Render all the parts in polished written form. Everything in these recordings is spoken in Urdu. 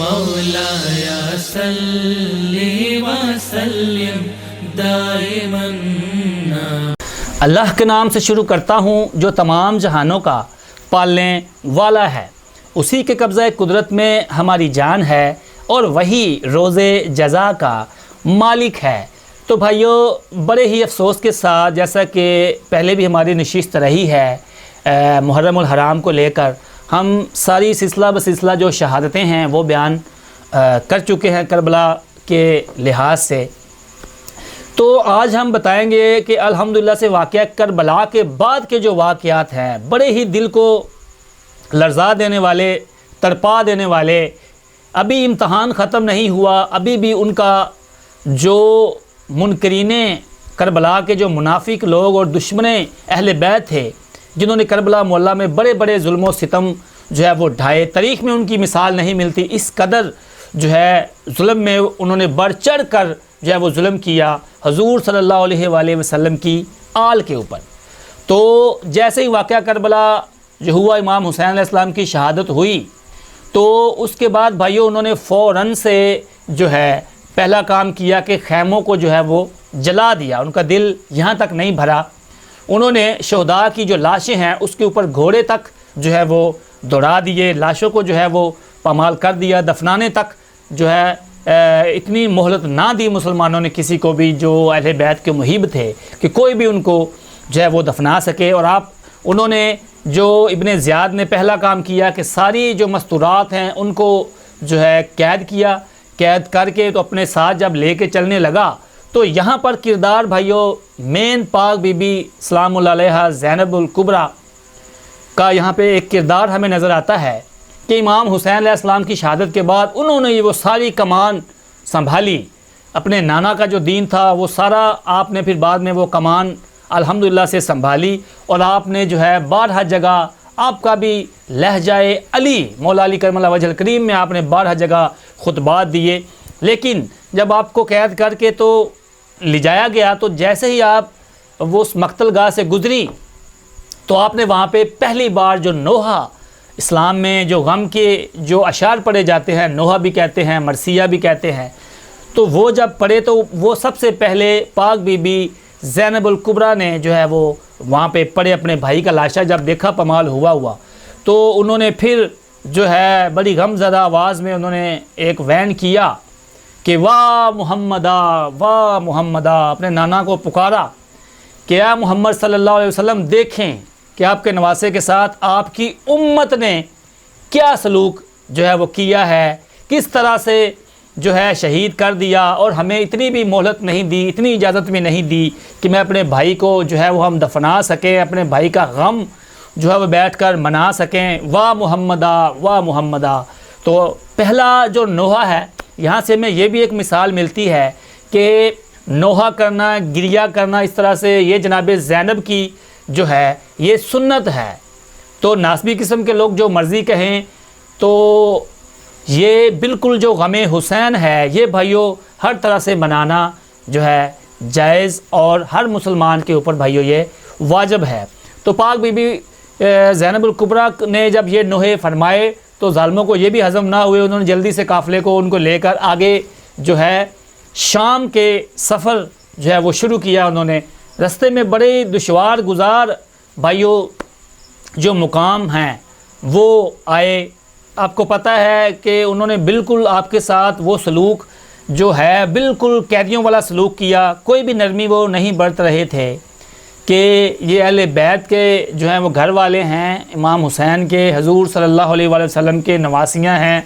مولایا صلی وسلم دائما۔ اللہ کے نام سے شروع کرتا ہوں جو تمام جہانوں کا پالنے والا ہے، اسی کے قبضہ قدرت میں ہماری جان ہے اور وہی روز جزا کا مالک ہے۔ تو بھائیو، بڑے ہی افسوس کے ساتھ، جیسا کہ پہلے بھی ہماری نشست رہی ہے محرم الحرام کو لے کر، ہم ساری سلسلہ بسلسلہ جو شہادتیں ہیں وہ بیان کر چکے ہیں کربلا کے لحاظ سے۔ تو آج ہم بتائیں گے کہ الحمدللہ سے واقعہ کربلا کے بعد کے جو واقعات ہیں، بڑے ہی دل کو لرزا دینے والے، تڑپا دینے والے۔ ابھی امتحان ختم نہیں ہوا، ابھی بھی ان کا جو منکرین کربلا کے جو منافق لوگ اور دشمن اہل بیت تھے، جنہوں نے کربلا معلیٰ میں بڑے بڑے ظلم و ستم جو ہے وہ ڈھائے، تاریخ میں ان کی مثال نہیں ملتی۔ اس قدر جو ہے ظلم میں انہوں نے بڑھ چڑھ کر جو ہے وہ ظلم کیا حضور صلی اللہ علیہ وآلہ وسلم کی آل کے اوپر۔ تو جیسے ہی واقعہ کربلا جو ہوا، امام حسین علیہ السلام کی شہادت ہوئی، تو اس کے بعد بھائیو انہوں نے فوراً سے جو ہے پہلا کام کیا کہ خیموں کو جو ہے وہ جلا دیا۔ ان کا دل یہاں تک نہیں بھرا، انہوں نے شہداء کی جو لاشیں ہیں اس کے اوپر گھوڑے تک جو ہے وہ دوڑا دیے، لاشوں کو جو ہے وہ پامال کر دیا، دفنانے تک جو ہے اتنی مہلت نہ دی مسلمانوں نے کسی کو بھی جو اہل بیت کے محب تھے کہ کوئی بھی ان کو جو ہے وہ دفنا سکے۔ اور انہوں نے جو ابن زیاد نے پہلا کام کیا کہ ساری جو مستورات ہیں ان کو جو ہے قید کیا، قید کر کے تو اپنے ساتھ جب لے کے چلنے لگا، تو یہاں پر کردار بھائیو مین پاک بی بی سلام اللہ علیہا زینب الکبریٰ کا یہاں پہ ایک کردار ہمیں نظر آتا ہے کہ امام حسین علیہ السلام کی شہادت کے بعد انہوں نے وہ ساری کمان سنبھالی۔ اپنے نانا کا جو دین تھا وہ سارا آپ نے پھر بعد میں وہ کمان الحمدللہ سے سنبھالی، اور آپ نے جو ہے بارہا جگہ آپ کا بھی لہجہ علی مولا علی کرم اللہ وجہ الکریم میں آپ نے بارہا جگہ خطبات دیے۔ لیکن جب آپ کو قید کر کے تو لے جایا گیا، تو جیسے ہی آپ وہ اس مقتل گاہ سے گزری تو آپ نے وہاں پہ پہلی بار جو نوحہ، اسلام میں جو غم کے جو اشعار پڑھے جاتے ہیں، نوحہ بھی کہتے ہیں، مرثیہ بھی کہتے ہیں، تو وہ جب پڑھے تو وہ سب سے پہلے پاک بی بی زینب الکبریٰ نے جو ہے وہ وہاں پہ پڑھے اپنے بھائی کا لاشا جب دیکھا پامال ہوا، تو انہوں نے پھر جو ہے بڑی غم زدہ آواز میں انہوں نے ایک وین کیا کہ واہ محمدہ واہ محمدہ، اپنے نانا کو پکارا کہ اے محمد صلی اللہ علیہ وسلم، دیکھیں کہ آپ کے نواسے کے ساتھ آپ کی امت نے کیا سلوک جو ہے وہ کیا ہے، کس طرح سے جو ہے شہید کر دیا، اور ہمیں اتنی بھی مہلت نہیں دی، اتنی اجازت بھی نہیں دی کہ میں اپنے بھائی کو جو ہے وہ ہم دفنا سکیں، اپنے بھائی کا غم جو ہے وہ بیٹھ کر منا سکیں۔ واہ محمدہ واہ محمدہ۔ تو پہلا جو نوحہ ہے، یہاں سے ہمیں یہ بھی ایک مثال ملتی ہے کہ نوحہ کرنا، گریہ کرنا، اس طرح سے یہ جناب زینب کی جو ہے یہ سنت ہے۔ تو ناسبی قسم کے لوگ جو مرضی کہیں، تو یہ بالکل جو غم حسین ہے یہ بھائیو ہر طرح سے منانا جو ہے جائز، اور ہر مسلمان کے اوپر بھائیو یہ واجب ہے۔ تو پاک بی بی زینب الکبریٰ نے جب یہ نوحے فرمائے تو ظالموں کو یہ بھی ہضم نہ ہوئے، انہوں نے جلدی سے قافلے کو ان کو لے کر آگے جو ہے شام کے سفر جو ہے وہ شروع کیا۔ انہوں نے رستے میں بڑے دشوار گزار بھائیو جو مقام ہیں وہ آئے۔ آپ کو پتہ ہے کہ انہوں نے بالکل آپ کے ساتھ وہ سلوک جو ہے بالکل قیدیوں والا سلوک کیا، کوئی بھی نرمی وہ نہیں برت رہے تھے کہ یہ اہل بیت کے جو ہیں وہ گھر والے ہیں، امام حسین کے، حضور صلی اللہ علیہ وآلہ وسلم کے نواسیاں ہیں،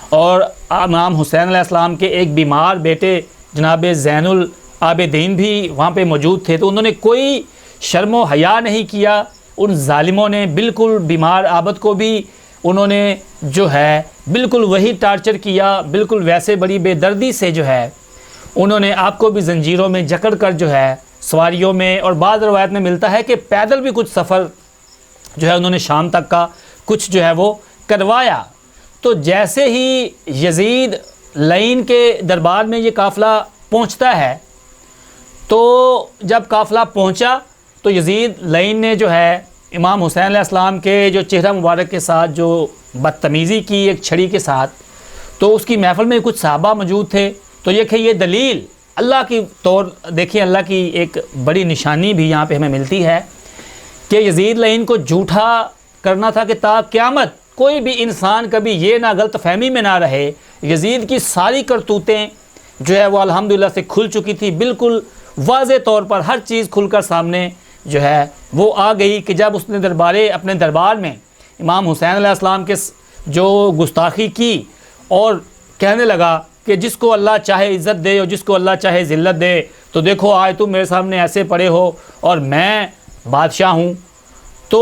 اور امام حسین علیہ السلام کے ایک بیمار بیٹے جناب زین العابدین بھی وہاں پہ موجود تھے۔ تو انہوں نے کوئی شرم و حیا نہیں کیا، ان ظالموں نے بالکل بیمار عابد کو بھی انہوں نے جو ہے بالکل وہی ٹارچر کیا، بالکل ویسے بڑی بے دردی سے جو ہے انہوں نے آپ کو بھی زنجیروں میں جکڑ کر جو ہے سواریوں میں، اور بعض روایت میں ملتا ہے کہ پیدل بھی کچھ سفر جو ہے انہوں نے شام تک کا کچھ جو ہے وہ کروایا۔ تو جیسے ہی یزید لعین کے دربار میں یہ قافلہ پہنچتا ہے، تو جب قافلہ پہنچا تو یزید لعین نے جو ہے امام حسین علیہ السلام کے جو چہرہ مبارک کے ساتھ جو بدتمیزی کی ایک چھڑی کے ساتھ، تو اس کی محفل میں کچھ صحابہ موجود تھے. تو یہ دلیل اللہ کی طور دیکھیں، اللہ کی ایک بڑی نشانی بھی یہاں پہ ہمیں ملتی ہے کہ یزید لعین کو جھوٹا کرنا تھا کہ تا قیامت کوئی بھی انسان کبھی یہ نہ غلط فہمی میں نہ رہے. یزید کی ساری کرتوتیں جو ہے وہ الحمدللہ سے کھل چکی تھی، بالکل واضح طور پر ہر چیز کھل کر سامنے جو ہے وہ آ گئی کہ جب اس نے اپنے دربار میں امام حسین علیہ السلام کے جو گستاخی کی اور کہنے لگا کہ جس کو اللہ چاہے عزت دے اور جس کو اللہ چاہے ذلت دے، تو دیکھو آج تم میرے سامنے ایسے پڑے ہو اور میں بادشاہ ہوں. تو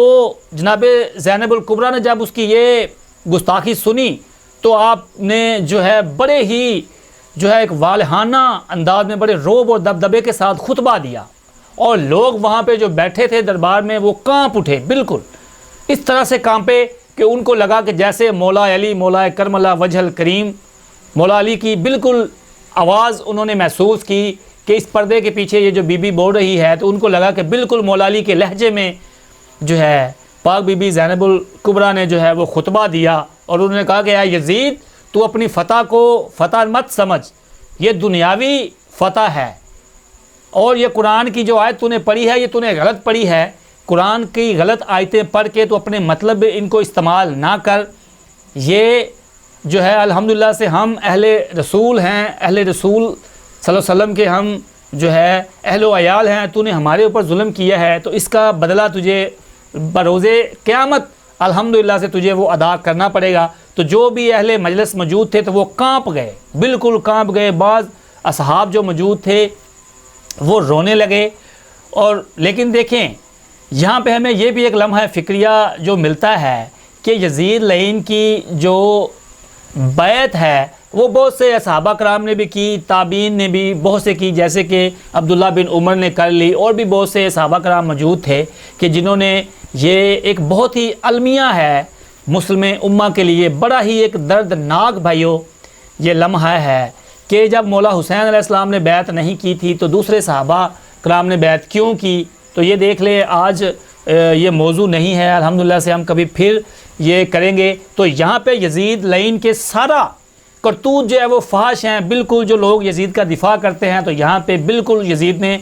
جناب زینب الکبریٰ نے جب اس کی یہ گستاخی سنی تو آپ نے جو ہے بڑے ہی جو ہے ایک والہانہ انداز میں بڑے روب اور دبدبے کے ساتھ خطبہ دیا، اور لوگ وہاں پہ جو بیٹھے تھے دربار میں وہ کانپ اٹھے، بالکل اس طرح سے کانپے کہ ان کو لگا کہ جیسے مولا علی مولا کرم اللہ وجہ الکریم مولا علی کی بالکل آواز انہوں نے محسوس کی کہ اس پردے کے پیچھے یہ جو بی بی بول رہی ہے، تو ان کو لگا کہ بالکل مولا علی کے لہجے میں جو ہے پاک بی بی زینب الکبریٰ نے جو ہے وہ خطبہ دیا، اور انہوں نے کہا کہ اے یزید تو اپنی فتح کو فتح مت سمجھ، یہ دنیاوی فتح ہے، اور یہ قرآن کی جو آیت تو نے پڑھی ہے یہ تو نے غلط پڑھی ہے. قرآن کی غلط آیتیں پڑھ کے تو اپنے مطلب ان کو استعمال نہ کر. یہ جو ہے الحمدللہ سے ہم اہل رسول ہیں، اہل رسول صلی اللہ علیہ وسلم کے ہم جو ہے اہل و عیال ہیں، تو نے ہمارے اوپر ظلم کیا ہے تو اس کا بدلہ تجھے بروز قیامت الحمدللہ سے تجھے وہ ادا کرنا پڑے گا. تو جو بھی اہل مجلس موجود تھے تو وہ کانپ گئے، بالکل کانپ گئے. بعض اصحاب جو موجود تھے وہ رونے لگے. اور لیکن دیکھیں یہاں پہ ہمیں یہ بھی ایک لمحہ فکریہ جو ملتا ہے کہ یزید لعین کی جو بیعت ہے وہ بہت سے صحابہ کرام نے بھی کی، تابعین نے بھی بہت سے کی، جیسے کہ عبداللہ بن عمر نے کر لی، اور بھی بہت سے صحابہ کرام موجود تھے کہ جنہوں نے یہ ایک بہت ہی المیہ ہے مسلم امہ کے لیے، بڑا ہی ایک دردناک بھائیوں یہ لمحہ ہے کہ جب مولا حسین علیہ السلام نے بیعت نہیں کی تھی تو دوسرے صحابہ کرام نے بیعت کیوں کی. تو یہ دیکھ لے، آج یہ موضوع نہیں ہے، الحمدللہ سے ہم کبھی پھر یہ کریں گے. تو یہاں پہ یزید لعین کے سارا کرتوت جو ہے وہ فحش ہیں، بالکل جو لوگ یزید کا دفاع کرتے ہیں. تو یہاں پہ بالکل یزید نے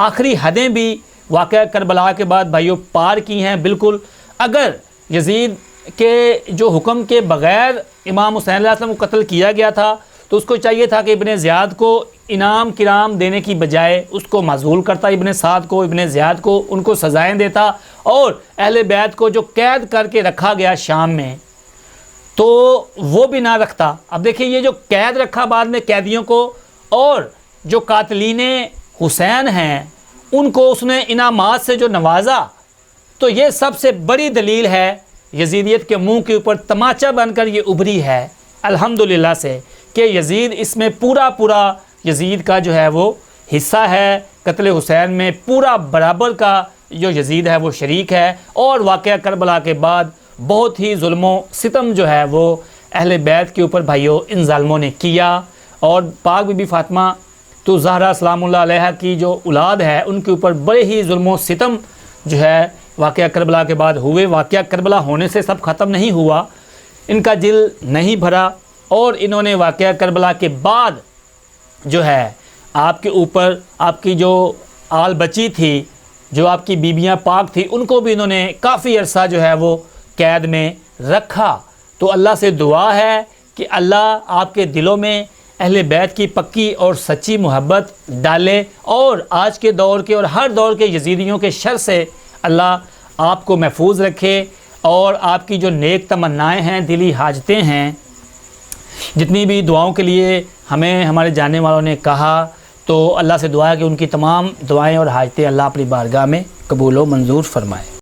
آخری حدیں بھی واقعہ کربلا کے بعد بھائیوں پار کی ہیں. بالکل اگر یزید کے جو حکم کے بغیر امام حسین علیہ السلام کو قتل کیا گیا تھا تو اس کو چاہیے تھا کہ ابن زیاد کو انعام کرام دینے کی بجائے اس کو معزول کرتا، ابن سعد کو ابن زیاد کو ان کو سزائیں دیتا، اور اہل بیت کو جو قید کر کے رکھا گیا شام میں تو وہ بھی نہ رکھتا. اب دیکھیں یہ جو قید رکھا بعد میں قیدیوں کو، اور جو قاتلین حسین ہیں ان کو اس نے انعامات سے جو نوازا، تو یہ سب سے بڑی دلیل ہے یزیدیت کے منہ کے اوپر تماچا بن کر یہ ابھری ہے الحمدللہ سے کہ یزید اس میں پورا یزید کا جو ہے وہ حصہ ہے، قتل حسین میں پورا برابر کا جو یزید ہے وہ شریک ہے. اور واقعہ کربلا کے بعد بہت ہی ظلم و ستم جو ہے وہ اہل بیت کے اوپر بھائیوں ان ظالموں نے کیا. اور پاک بی بی فاطمہ تو زہرا سلام اللہ علیہ کی جو اولاد ہے ان کے اوپر بڑے ہی ظلم و ستم جو ہے واقعہ کربلا کے بعد ہوئے. واقعہ کربلا ہونے سے سب ختم نہیں ہوا، ان کا دل نہیں بھرا، اور انہوں نے واقعہ کربلا کے بعد جو ہے آپ کے اوپر آپ کی جو آل بچی تھی، جو آپ کی بیبیاں پاک تھی، ان کو بھی انہوں نے کافی عرصہ جو ہے وہ قید میں رکھا. تو اللہ سے دعا ہے کہ اللہ آپ کے دلوں میں اہل بیت کی پکی اور سچی محبت ڈالے، اور آج کے دور کے اور ہر دور کے یزیدیوں کے شر سے اللہ آپ کو محفوظ رکھے، اور آپ کی جو نیک تمنائیں ہیں، دلی حاجتیں ہیں، جتنی بھی دعاؤں کے لیے ہمیں ہمارے جاننے والوں نے کہا، تو اللہ سے دعا ہے کہ ان کی تمام دعائیں اور حاجتیں اللہ اپنی بارگاہ میں قبول و منظور فرمائے.